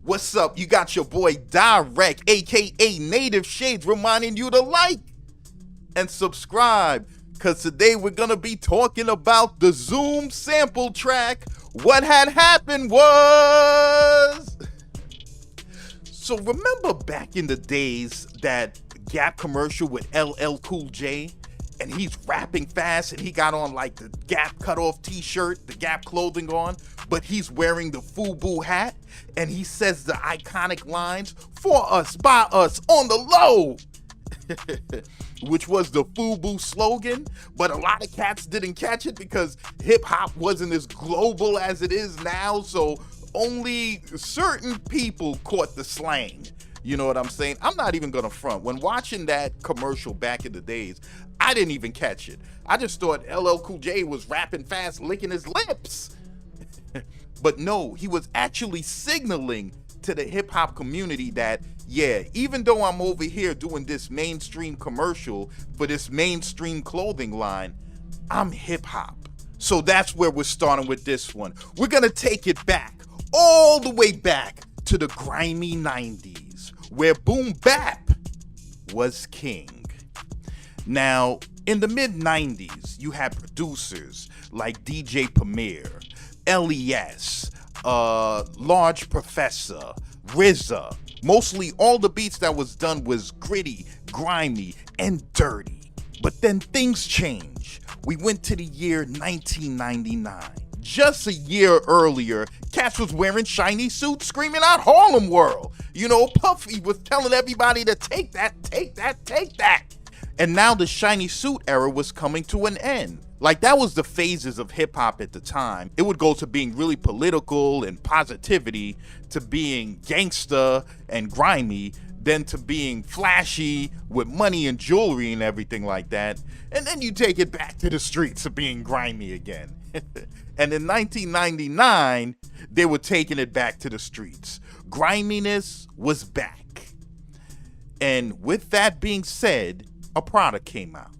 What's up? You got your boy Dyreck, aka Native Shades, reminding you to like and subscribe, because today we're gonna be talking about the Zoom sample track. What had happened was, so remember back in the days that Gap commercial with LL Cool J, and he's rapping fast and he got on like the Gap cutoff t-shirt, the Gap clothing on, but he's wearing the FUBU hat, and he says the iconic lines, "For us, by us, on the low," which was the FUBU slogan. But a lot of cats didn't catch it because hip hop wasn't as global as it is now, so only certain people caught the slang. You know what I'm saying? I'm not even gonna front. When watching that commercial back in the days, I didn't even catch it. I just thought LL Cool J was rapping fast, licking his lips. But no, he was actually signaling to the hip hop community that, yeah, even though I'm over here doing this mainstream commercial for this mainstream clothing line, I'm hip hop. So that's where we're starting with this one. We're gonna take it back, all the way back to the grimy 90s, where boom bap was king. Now, in the mid-90s, you had producers like DJ Premier, LES, Large Professor, RZA. Mostly all the beats that was done was gritty, grimy, and dirty. But then things changed. We went to the year 1999. Just a year earlier, cats was wearing shiny suits screaming out Harlem World. You know, Puffy was telling everybody to take that, take that, take that. And now the shiny suit era was coming to an end. Like, that was the phases of hip hop at the time. It would go to being really political and positivity, to being gangsta and grimy, then to being flashy with money and jewelry and everything like that. And then you take it back to the streets of being grimy again. And in 1999, they were taking it back to the streets. Griminess was back. And with that being said, a product came out.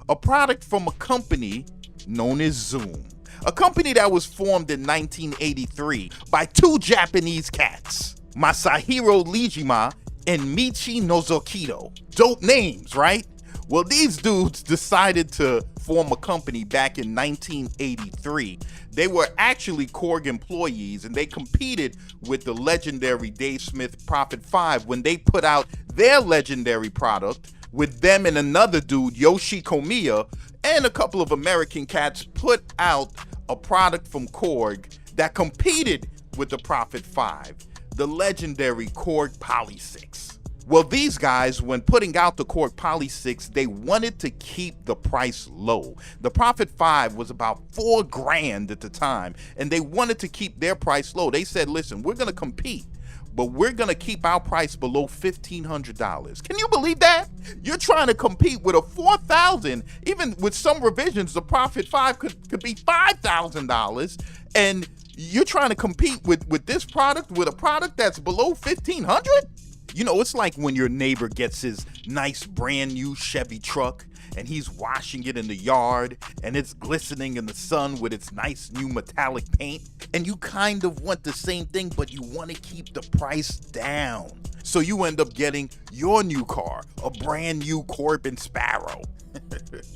A product from a company known as Zoom. A company that was formed in 1983 by two Japanese cats, Masahiro Lijima and Michi Nozokido. Dope names, right? Well, these dudes decided to form a company back in 1983. They were actually Korg employees, and they competed with the legendary Dave Smith Prophet 5 when they put out their legendary product, with them and another dude, Yoshi Komiya, and a couple of American cats put out a product from Korg that competed with the Prophet 5, the legendary Korg Poly 6. Well, these guys, when putting out the Korg Poly 6, they wanted to keep the price low. The Prophet 5 was about $4,000 at the time, and they wanted to keep their price low. They said, listen, we're gonna compete, but we're gonna keep our price below $1,500. Can you believe that? You're trying to compete with a $4,000, even with some revisions, the Prophet 5 could be $5,000, and you're trying to compete with this product, with a product that's below $1,500? You know, it's like when your neighbor gets his nice brand new Chevy truck and he's washing it in the yard and it's glistening in the sun with its nice new metallic paint, and you kind of want the same thing, but you want to keep the price down. So you end up getting your new car, a brand new Corbin Sparrow.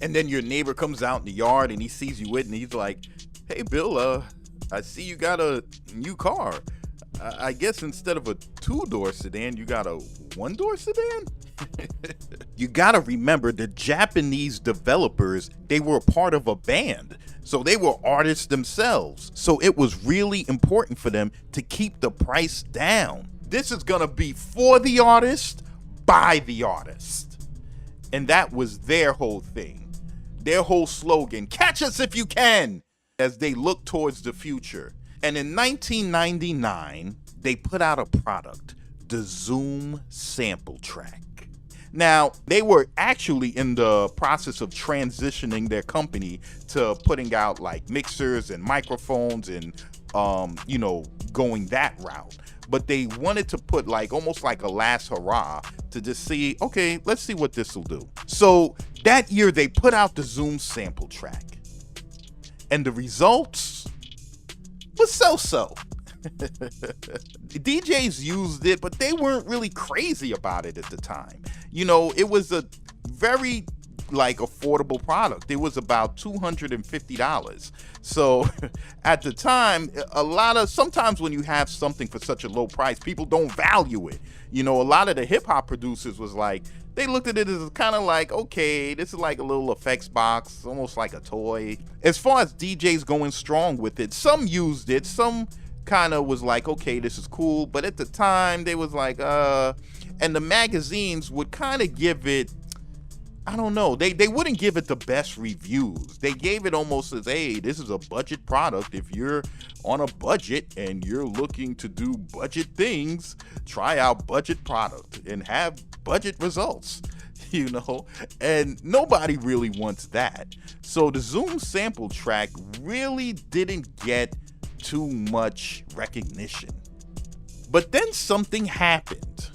And then your neighbor comes out in the yard and he sees you with it and he's like, "Hey Bill, I see you got a new car. I guess instead of a two-door sedan, you got a one-door sedan?" You gotta remember, the Japanese developers, they were part of a band, so they were artists themselves. So it was really important for them to keep the price down. This is gonna be for the artist, by the artist. And that was their whole thing. Their whole slogan, "Catch us if you can," as they look towards the future. And in 1999, they put out a product, the Zoom Sampletrak. Now, they were actually in the process of transitioning their company to putting out like mixers and microphones and, you know, going that route. But they wanted to put like almost like a last hurrah to just see, okay, let's see what this will do. So that year they put out the Zoom Sampletrak. And the results was so-so. DJs used it, but they weren't really crazy about it at the time. You know, it was a very like affordable product. It was about $250. So at the time, sometimes when you have something for such a low price, people don't value it. You know, a lot of the hip hop producers was like, they looked at it as kind of like, okay, this is like a little effects box, almost like a toy. As far as DJs going strong with it, some used it, some kind of was like, okay, this is cool. But at the time, they was like, and the magazines would kind of give it, I don't know, they wouldn't give it the best reviews. They gave it almost as, hey, this is a budget product. If you're on a budget and you're looking to do budget things, try our budget product and have budget results, you know? And nobody really wants that. So the Zoom Sampletrak really didn't get too much recognition. But then something happened.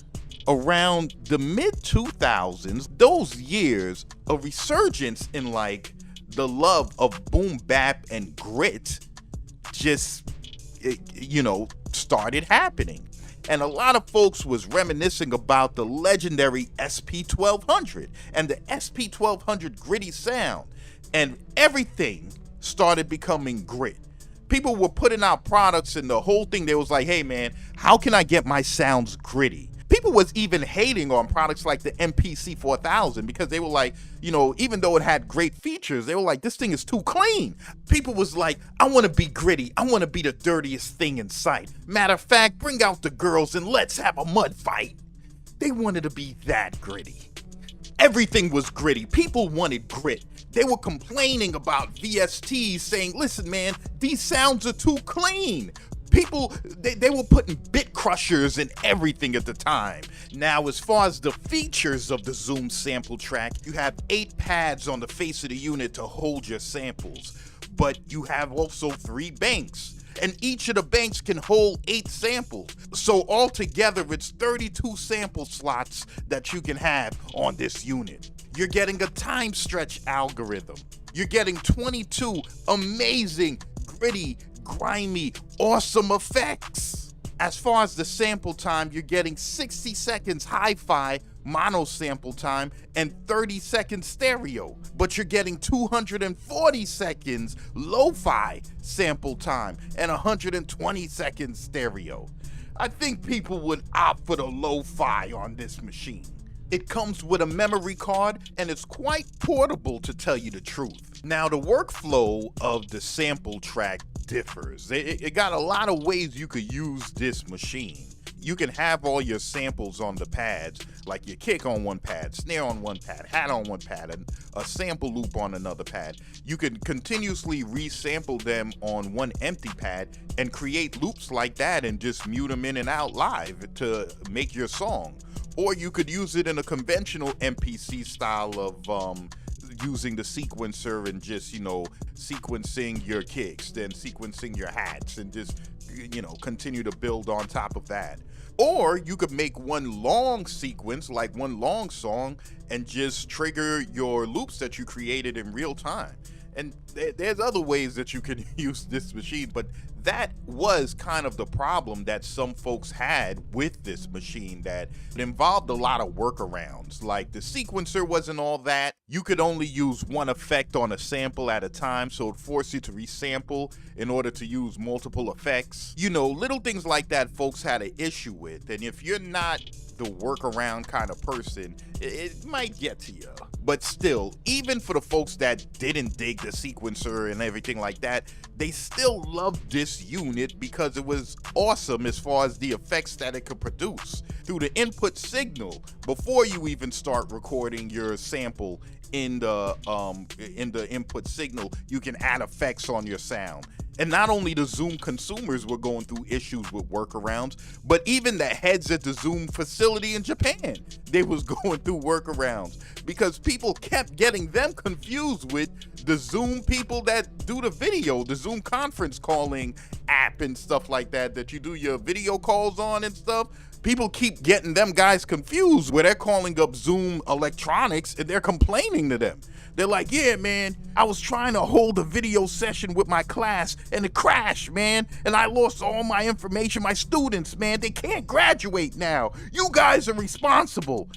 Around the mid-2000s, those years, a resurgence in like the love of boom bap and grit just, started happening. And a lot of folks was reminiscing about the legendary SP1200 and the SP1200 gritty sound. And everything started becoming grit. People were putting out products and the whole thing, they was like, hey man, how can I get my sounds gritty? People was even hating on products like the MPC 4000 because they were like, even though it had great features, they were like, this thing is too clean. People was like, I want to be gritty. I want to be the dirtiest thing in sight. Matter of fact, bring out the girls and let's have a mud fight. They wanted to be that gritty. Everything was gritty. People wanted grit. They were complaining about VSTs saying, listen, man, these sounds are too clean. People, they were putting bit crushers in everything at the time. Now, as far as the features of the Zoom Sampletrak, you have 8 pads on the face of the unit to hold your samples, but you have also 3 banks, and each of the banks can hold 8 samples. So altogether, it's 32 sample slots that you can have on this unit. You're getting a time stretch algorithm. You're getting 22 amazing, gritty, grimy, awesome effects. As far as the sample time, you're getting 60 seconds hi-fi mono sample time and 30 seconds stereo, but you're getting 240 seconds lo-fi sample time and 120 seconds stereo. I think people would opt for the lo-fi on this machine. It comes with a memory card and it's quite portable, to tell you the truth. Now, the workflow of the Sampletrak differs. It got a lot of ways you could use this machine. You can have all your samples on the pads, like your kick on one pad, snare on one pad, hat on one pad, and a sample loop on another pad. You can continuously resample them on one empty pad and create loops like that and just mute them in and out live to make your song. Or you could use it in a conventional MPC style of using the sequencer and just, sequencing your kicks, then sequencing your hats, and just, continue to build on top of that. Or you could make one long sequence, like one long song, and just trigger your loops that you created in real time. And there's other ways that you can use this machine, but that was kind of the problem that some folks had with this machine, that it involved a lot of workarounds. Like the sequencer wasn't all that. You could only use one effect on a sample at a time, so it forced you to resample in order to use multiple effects. Little things like that folks had an issue with. And if you're not the workaround kind of person, it might get to you. But still, even for the folks that didn't dig the sequencer and everything like that, they still loved this unit because it was awesome as far as the effects that it could produce. Through the input signal, before you even start recording your sample in the input signal, you can add effects on your sound. And not only the Zoom consumers were going through issues with workarounds, but even the heads at the Zoom facility in Japan, they was going through workarounds because people kept getting them confused with the Zoom people that do the video, the Zoom conference calling app and stuff like that, that you do your video calls on and stuff. People keep getting them guys confused where they're calling up Zoom Electronics and they're complaining to them. They're like, yeah, man, I was trying to hold a video session with my class and it crashed, man. And I lost all my information. My students, man, they can't graduate now. You guys are responsible.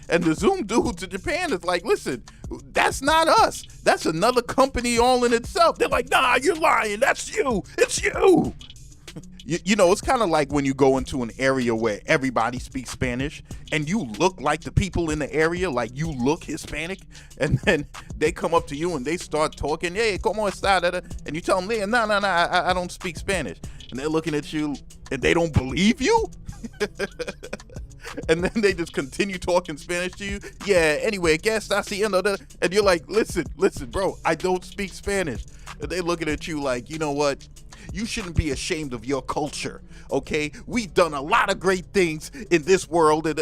And the Zoom dudes in Japan is like, listen, that's not us. That's another company all in itself. They're like, nah, you're lying. That's you. It's you. You know, it's kind of like when you go into an area where everybody speaks Spanish and you look like the people in the area, like you look Hispanic, and then they come up to you and they start talking, hey, ¿cómo está? And you tell them, no, I don't speak Spanish. And they're looking at you and they don't believe you? And then they just continue talking Spanish to you. Yeah, anyway, guess I see, and you're like, listen, bro, I don't speak Spanish. And they looking at you like, you know what? You shouldn't be ashamed of your culture, okay? We've done a lot of great things in this world, and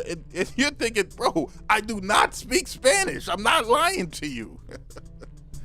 you're thinking, bro, I do not speak Spanish. I'm not lying to you.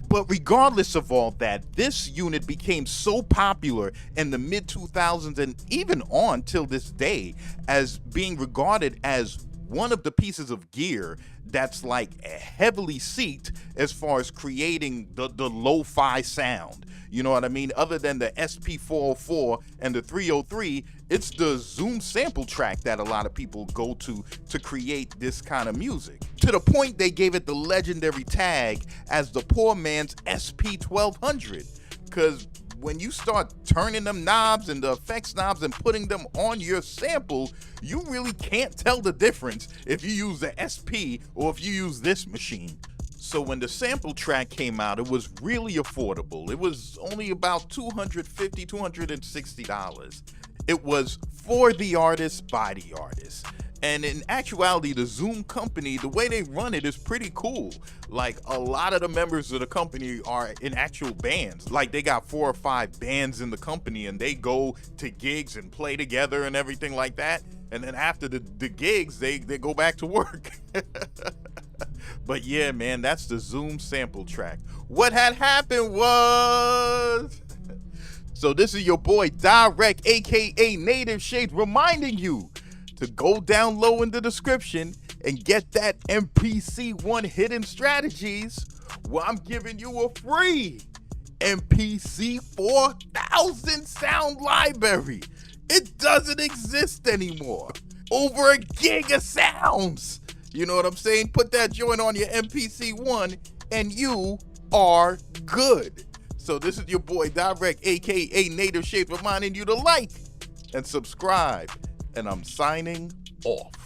But regardless of all that, this unit became so popular in the mid-2000s and even on till this day as being regarded as one of the pieces of gear that's like heavily seeked as far as creating the lo-fi sound. You know what I mean? Other than the SP404 and the 303, it's the Zoom Sampletrak that a lot of people go to create this kind of music. To the point they gave it the legendary tag as the poor man's SP1200. Because when you start turning them knobs and the effects knobs and putting them on your sample, you really can't tell the difference if you use the SP or if you use this machine. So when the Sampletrak came out, it was really affordable. It was only about $250, $260. It was for the artist, by the artist. And in actuality, the Zoom company, the way they run it is pretty cool. Like, a lot of the members of the company are in actual bands. Like, they got 4 or 5 bands in the company, and they go to gigs and play together and everything like that. And then after the gigs, they go back to work. But yeah, man, that's the Zoom Sampletrak. What had happened was... So this is your boy Dyreck, aka Native Shades, reminding you to go down low in the description and get that MPC1 Hidden Strategies, where I'm giving you a free MPC 4000 sound library. It doesn't exist anymore. Over a gig of sounds. You know what I'm saying? Put that joint on your MPC1 and you are good. So this is your boy Dyreck, aka Native Shades, reminding you to like and subscribe. And I'm signing off.